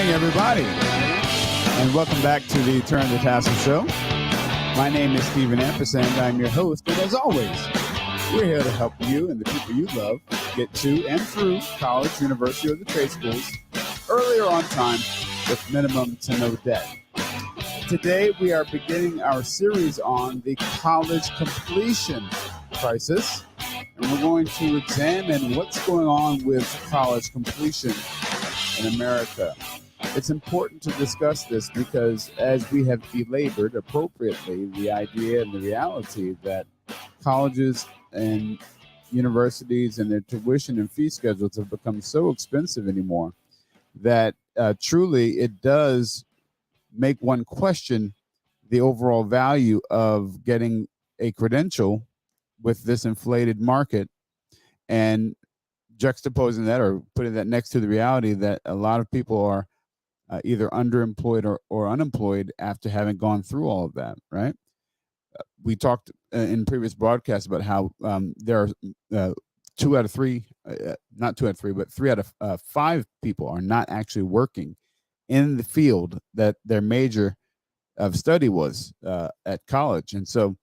morning, everybody, and welcome back to the Turn the Tassel Show. My name is Stephen Ampersand. I'm your host, and as always, we're here to help you and the people you love get to and through college, university, or the trade schools earlier on time with minimum to no debt. Today, we are beginning our series on the college completion crisis, and we're going to examine what's going on with college completion in America. It's important to discuss this because as we have belabored appropriately the idea and the reality that colleges and universities and their tuition and fee schedules have become so expensive anymore that truly it does make one question the overall value of getting a credential with this inflated market, and juxtaposing that or putting that next to the reality that a lot of people are either underemployed or unemployed after having gone through all of that, right? We talked in previous broadcasts about how there are 2 out of 3, not 2 out of 3, but 3 out of 5 people are not actually working in the field that their major of study was at college. And so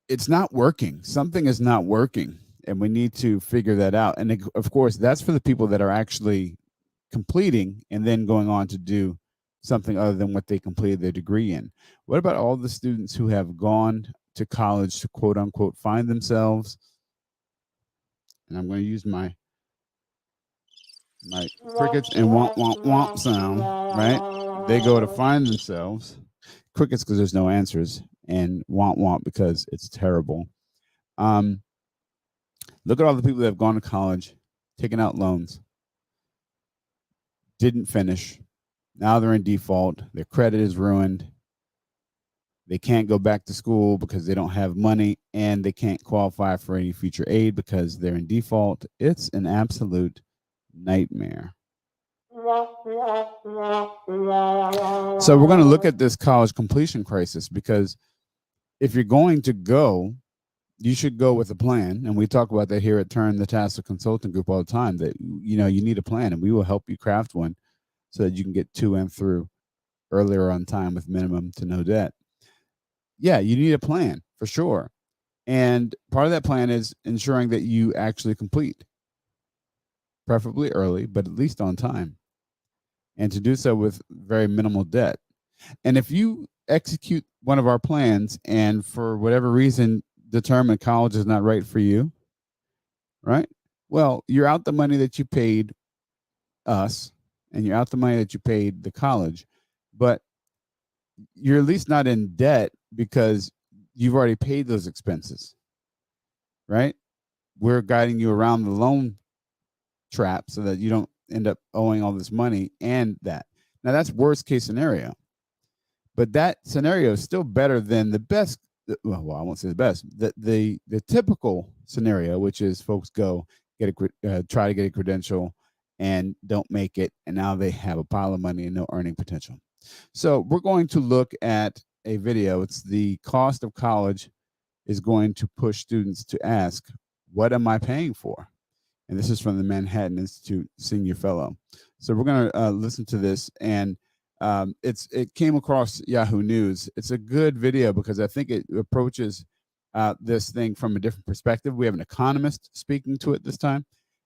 it's not working. Something is not working. And we need to figure that out. And of course, that's for the people that are actually completing and then going on to do something other than what they completed their degree in. What about all the students who have gone to college to quote unquote find themselves? And I'm going to use my crickets and womp womp womp sound, right? They go to find themselves. Crickets because there's no answers, and womp womp because it's terrible. Look at all the people that have gone to college, taken out loans, didn't finish. Now they're in default. Their credit is ruined. They can't go back to school because they don't have money, and they can't qualify for any future aid because they're in default. It's an absolute nightmare. So we're going to look at this college completion crisis because if you're going to go, you should go with a plan. And we talk about that here at Turn the Tassel Consulting Group all the time, that, you need a plan, and we will help you craft one so that you can get to and through earlier on time with minimum to no debt. Yeah, you need a plan for sure. And part of that plan is ensuring that you actually complete, preferably early, but at least on time, and to do so with very minimal debt. And if you execute one of our plans and for whatever reason determine college is not right for you, right? Well, you're out the money that you paid us, and you're out the money that you paid the college, but you're at least not in debt because you've already paid those expenses, right? We're guiding you around the loan trap so that you don't end up owing all this money and that. Now, that's worst case scenario, but that scenario is still better than the best. Well, I won't say the best. The typical scenario, which is folks go try to get a credential and don't make it, and now they have a pile of money and no earning potential. So we're going to look at a video. It's the cost of college is going to push students to ask, what am I paying for? And this is from the Manhattan Institute Senior Fellow. So we're going to listen to this, and it came across Yahoo News. It's a good video because I think it approaches this thing from a different perspective. We have an economist speaking to it this time,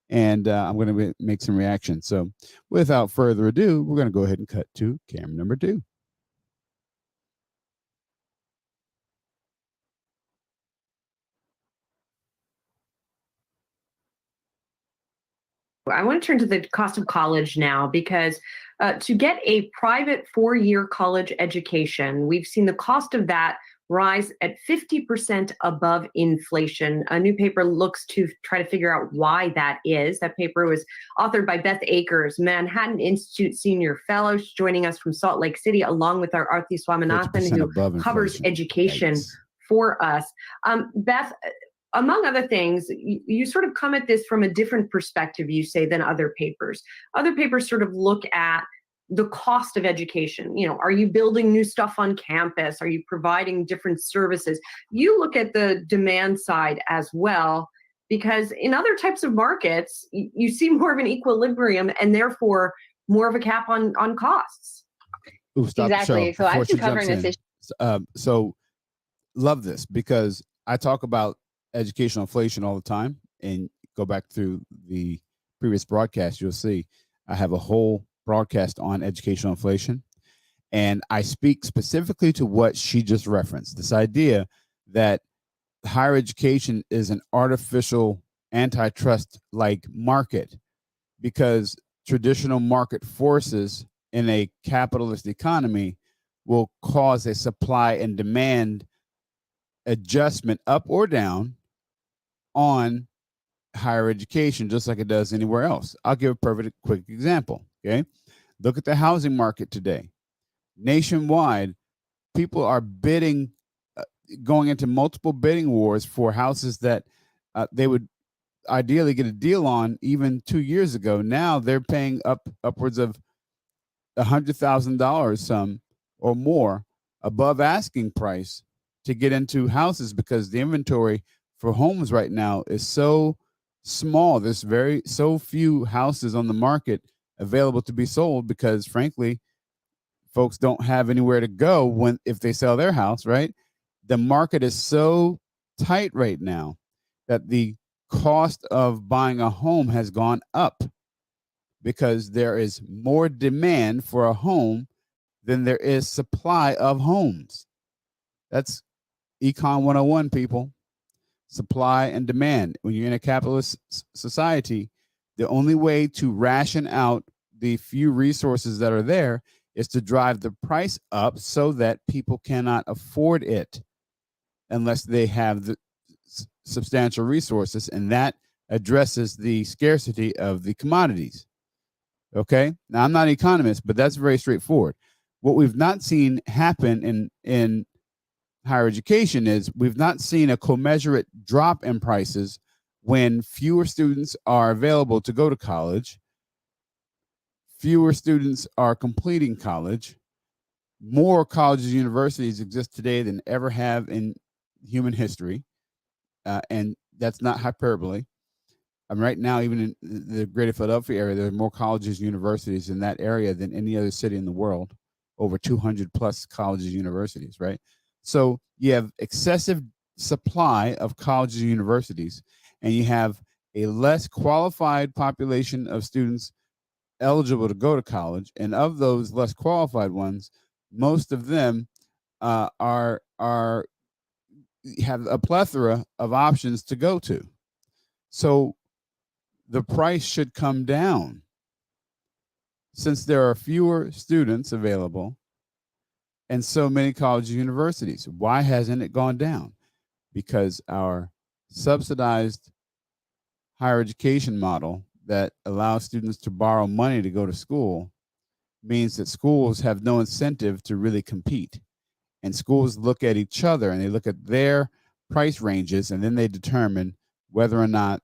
and I'm going to make some reactions. So without further ado, we're going to go ahead and cut to camera number 2. I want to turn to the cost of college now because to get a private 4-year college education, we've seen the cost of that rise at 50% above inflation. A new paper looks to try to figure out why that is. That paper was authored by Beth Akers, Manhattan Institute Senior Fellow. She's joining us from Salt Lake City, along with our Arthi Swaminathan, who covers education for us. Beth, among other things, you sort of come at this from a different perspective, you say, than other papers. Other papers sort of look at the cost of education. Are you building new stuff on campus? Are you providing different services? You look at the demand side as well, because in other types of markets, you see more of an equilibrium, and therefore more of a cap on costs. Ooh, stop the show Exactly. So I've before she been covering jumps this in. issue. So love this because I talk about educational inflation all the time, and go back through the previous broadcast, you'll see I have a whole broadcast on educational inflation, and I speak specifically to what she just referenced, this idea that higher education is an artificial antitrust like market because traditional market forces in a capitalist economy will cause a supply and demand adjustment up or down on higher education, just like it does anywhere else. I'll give a perfect quick example. Okay. Look at the housing market today. Nationwide, people are bidding, going into multiple bidding wars for houses that they would ideally get a deal on even 2 years ago. Now they're paying upwards of $100,000 some or more above asking price to get into houses because the inventory for homes right now is so small. There's so few houses on the market available to be sold because frankly, folks don't have anywhere to go if they sell their house, right? The market is so tight right now that the cost of buying a home has gone up because there is more demand for a home than there is supply of homes. That's Econ 101, people. Supply and demand. When you're in a capitalist society, the only way to ration out the few resources that are there is to drive the price up so that people cannot afford it unless they have the substantial resources, and that addresses the scarcity of the commodities. Okay. Now, I'm not an economist, but that's very straightforward. What we've not seen happen in higher education is we've not seen a commensurate drop in prices when fewer students are available to go to college, fewer students are completing college, more colleges and universities exist today than ever have in human history, and that's not hyperbole. Right now, even in the greater Philadelphia area, there are more colleges and universities in that area than any other city in the world, over 200 plus colleges and universities, right? So you have excessive supply of colleges and universities, and you have a less qualified population of students eligible to go to college. And of those less qualified ones, most of them are have a plethora of options to go to. So the price should come down since there are fewer students available and so many colleges and universities. Why hasn't it gone down? Because our subsidized higher education model that allows students to borrow money to go to school means that schools have no incentive to really compete. And schools look at each other and they look at their price ranges, and then they determine whether or not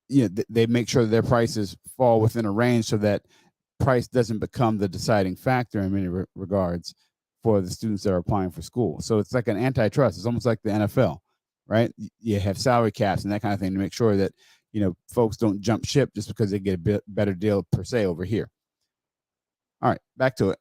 they make sure that their prices fall within a range so that price doesn't become the deciding factor in many regards for the students that are applying for school. So it's like an antitrust. It's almost like the NFL, right? You have salary caps and that kind of thing to make sure that folks don't jump ship just because they get a better deal per se over here. All right, back to it.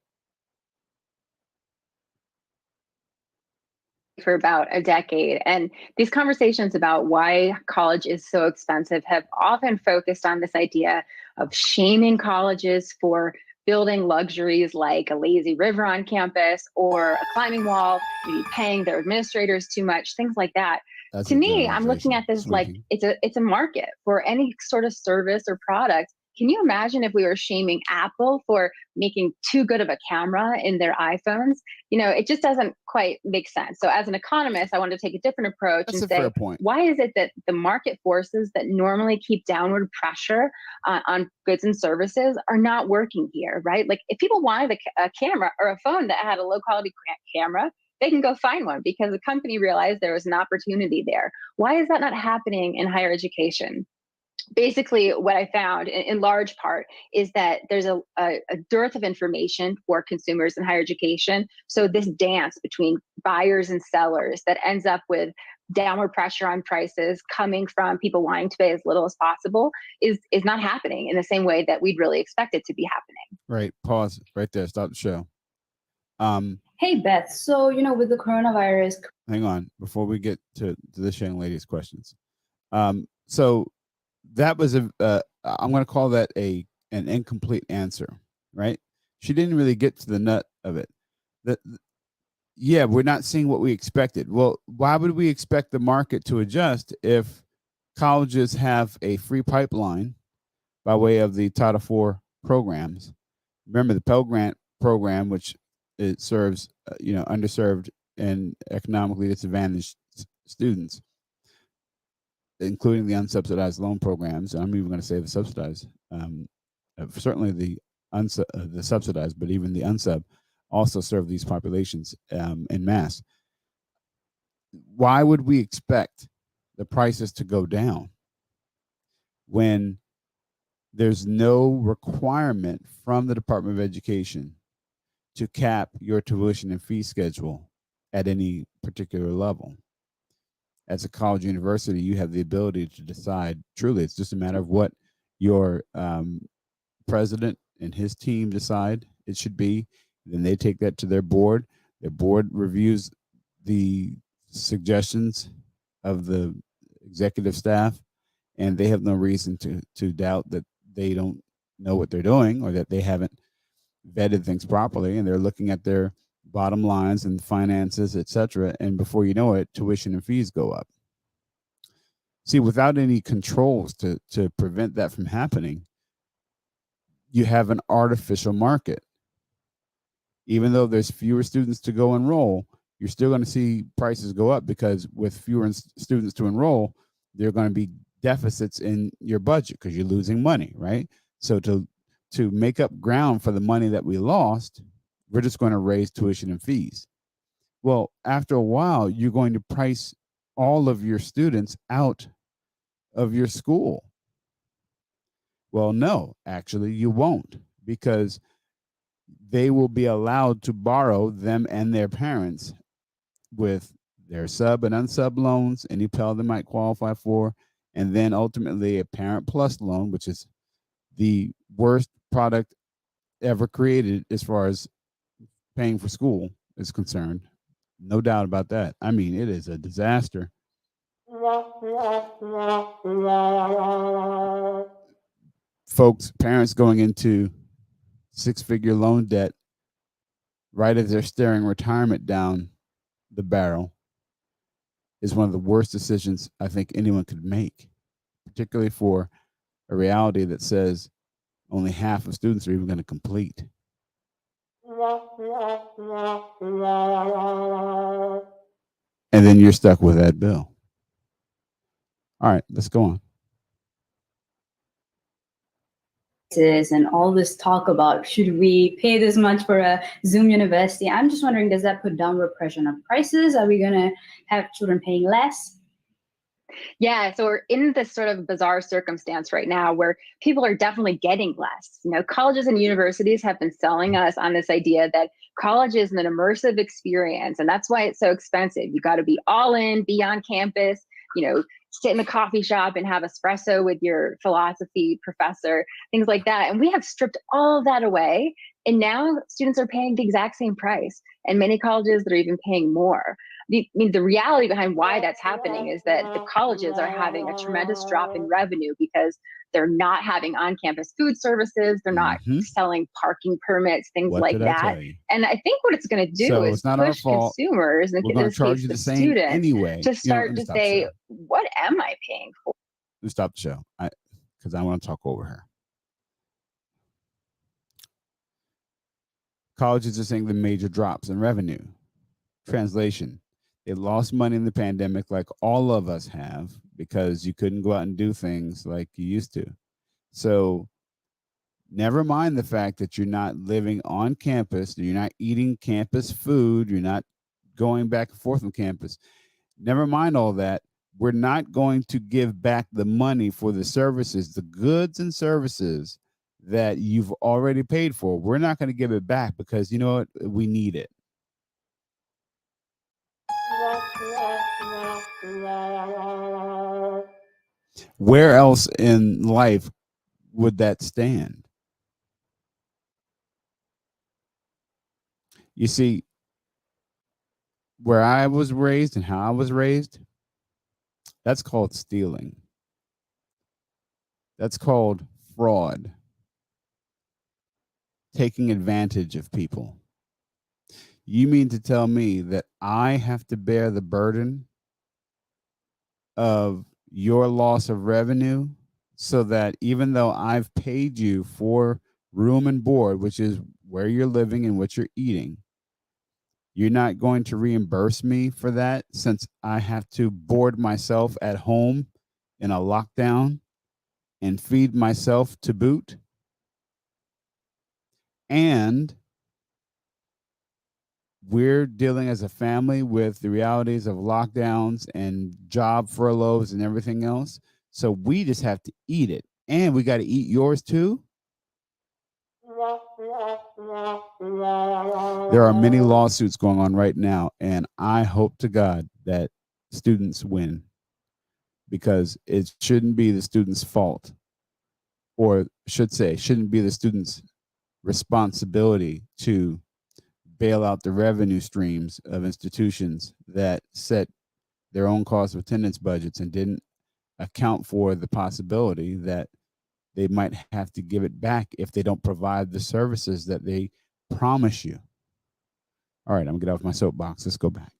For about a decade. And these conversations about why college is so expensive have often focused on this idea of shaming colleges for building luxuries like a lazy river on campus or a climbing wall, maybe paying their administrators too much, things like that. That's to me, I'm looking at this like it's a market for any sort of service or product. Can you imagine if we were shaming Apple for making too good of a camera in their iPhones? It just doesn't quite make sense. So as an economist, I wanted to take a different approach and say, why is it that the market forces that normally keep downward pressure on goods and services are not working here, right? Like if people wanted a camera or a phone that had a low quality camera, they can go find one because the company realized there was an opportunity there. Why is that not happening in higher education? basically what I found in large part is that there's a dearth of information for consumers in higher education. So this dance between buyers and sellers that ends up with downward pressure on prices coming from people wanting to pay as little as possible is not happening in the same way that we'd really expect it to be happening. Right. Pause right there. Stop the show. Hey, Beth. So, with the coronavirus. Hang on before we get to this young lady's questions. So that was I'm going to call that an incomplete answer, right? She didn't really get to the nut of it. Yeah, we're not seeing what we expected. Well, why would we expect the market to adjust if colleges have a free pipeline by way of the Title IV programs? Remember the Pell Grant program, which it serves, underserved and economically disadvantaged students, including the unsubsidized loan programs. I'm even going to say the subsidized, certainly the subsidized, but even the unsub also serve these populations en masse. Why would we expect the prices to go down when there's no requirement from the Department of Education to cap your tuition and fee schedule at any particular level? As a college university, you have the ability to decide. Truly, it's just a matter of what your president and his team decide it should be. Then they take that to their board. Their board reviews the suggestions of the executive staff, and they have no reason to doubt that they don't know what they're doing or that they haven't vetted things properly, and they're looking at their bottom lines and finances, etc. And before you know it, tuition and fees go up. See, without any controls to prevent that from happening, you have an artificial market. Even though there's fewer students to go enroll, you're still going to see prices go up because with fewer students to enroll, there are going to be deficits in your budget because you're losing money, right? So to make up ground for the money that we lost, we're just going to raise tuition and fees. Well, after a while, you're going to price all of your students out of your school. Well, no, actually, you won't, because they will be allowed to borrow, them and their parents, with their sub and unsub loans, any Pell they might qualify for, and then ultimately a Parent Plus loan, which is the worst product ever created as far as paying for school is concerned. No doubt about that. I mean, it is a disaster. Folks, parents going into six-figure loan debt right as they're staring retirement down the barrel is one of the worst decisions I think anyone could make, particularly for a reality that says only half of students are even going to complete. And then you're stuck with that bill. All right, let's go on. And all this talk about should we pay this much for a Zoom university? I'm just wondering, does that put downward pressure on prices? Are we going to have children paying less? Yeah, so we're in this sort of bizarre circumstance right now where people are definitely getting less. Colleges and universities have been selling us on this idea that college is an immersive experience, and that's why it's so expensive. You got to be all in, be on campus, sit in the coffee shop and have espresso with your philosophy professor, things like that. And we have stripped all of that away. And now students are paying the exact same price. And many colleges that are even paying more. The reality behind why that's happening is that the colleges are having a tremendous drop in revenue because they're not having on-campus food services. They're not selling parking permits, things like that. And I think what it's going to do is push consumers and get the students anyway. To start to say, what am I paying for? Let's stop the show because I want to talk over her. Colleges are seeing the major drops in revenue. Translation: they lost money in the pandemic like all of us have because you couldn't go out and do things like you used to. So never mind the fact that you're not living on campus, you're not eating campus food, you're not going back and forth on campus. Never mind all that. we're not going to give back the money for the services, the goods and services that you've already paid for. We're not going to give it back because, you know what, we need it. Where else in life would that stand? You see, where I was raised and how I was raised, that's called stealing. That's called fraud. Taking advantage of people. You mean to tell me that I have to bear the burden of your loss of revenue so that even though I've paid you for room and board, which is where you're living and what you're eating, you're not going to reimburse me for that since I have to board myself at home in a lockdown and feed myself to boot? And we're dealing as a family with the realities of lockdowns and job furloughs and everything else. So we just have to eat it. And we got to eat yours too. There are many lawsuits going on right now, and I hope to God that students win, because it shouldn't be the students' fault, or shouldn't be the students' responsibility to bail out the revenue streams of institutions that set their own cost of attendance budgets and didn't account for the possibility that they might have to give it back if they don't provide the services that they promise you. All right, I'm gonna get off my soapbox. Let's go back.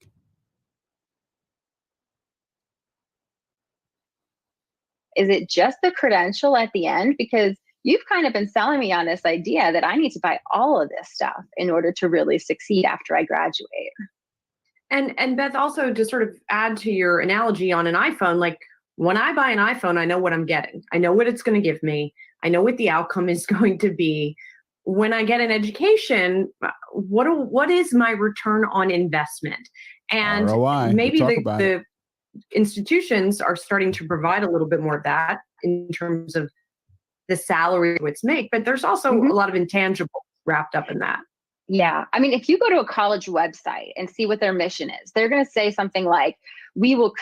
Is it just the credential at the end? Because you've kind of been selling me on this idea that I need to buy all of this stuff in order to really succeed after I graduate. And Beth, also to sort of add to your analogy on an iPhone, like when I buy an iPhone, I know what I'm getting. I know what it's going to give me. I know what the outcome is going to be. When I get an education, what is my return on investment? And ROI, maybe the institutions are starting to provide a little bit more of that in terms of the salary it's make, but there's also a lot of intangibles wrapped up in that. Yeah. I mean, if you go to a college website and see what their mission is, they're going to say something like, we will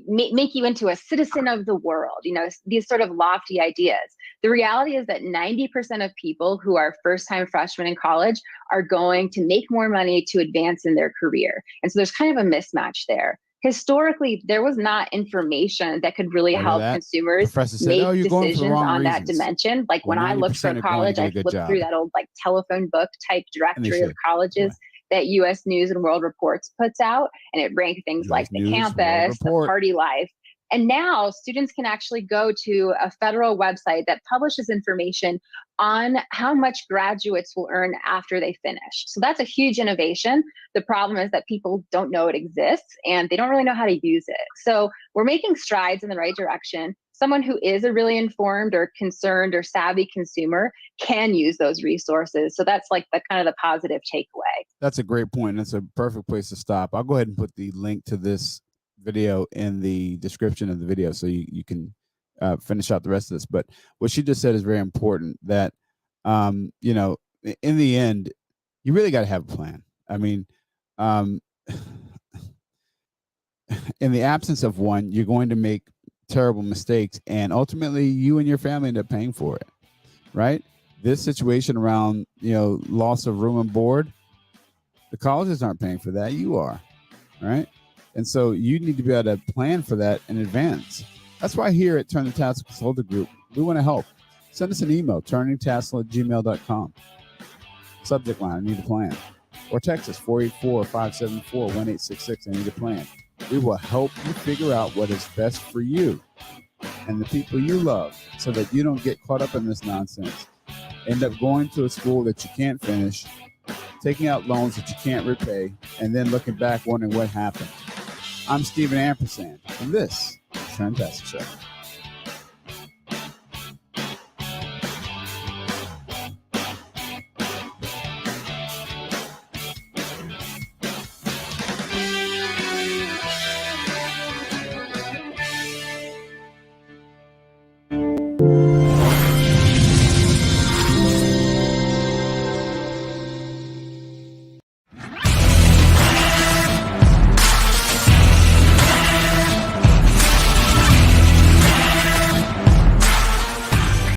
make you into a citizen of the world, these sort of lofty ideas. The reality is that 90% of people who are first-time freshmen in college are going to make more money to advance in their career. And so there's kind of a mismatch there. Historically, there was not information that could really help consumers make decisions on that dimension. Like when I looked for college, I flipped through that old telephone book type directory of colleges that U.S. News and World Reports puts out, and it ranked things like the campus, the party life. And now students can actually go to a federal website that publishes information on how much graduates will earn after they finish. So that's a huge innovation. The problem is that people don't know it exists and they don't really know how to use it. So we're making strides in the right direction. Someone who is a really informed or concerned or savvy consumer can use those resources. So that's the kind of the positive takeaway. That's a great point. That's a perfect place to stop. I'll go ahead and put the link to this video in the description of the video so you can finish out the rest of this. But what she just said is very important, that in the end, you really got to have a plan. I mean, in the absence of one, you're going to make terrible mistakes, and ultimately you and your family end up paying for it, right? This situation around loss of room and board, the colleges aren't paying for that, you are, right? And so you need to be able to plan for that in advance. That's why here at Turn the Tassel Consulting Group, we want to help. Send us an email, turningtassel@gmail.com. Subject line, I need a plan. Or text us, 484-574-1866, I need a plan. We will help you figure out what is best for you and the people you love so that you don't get caught up in this nonsense. End up going to a school that you can't finish, taking out loans that you can't repay, and then looking back wondering what happened. I'm Stephen Ampersand, and this is Turn Tassel Show.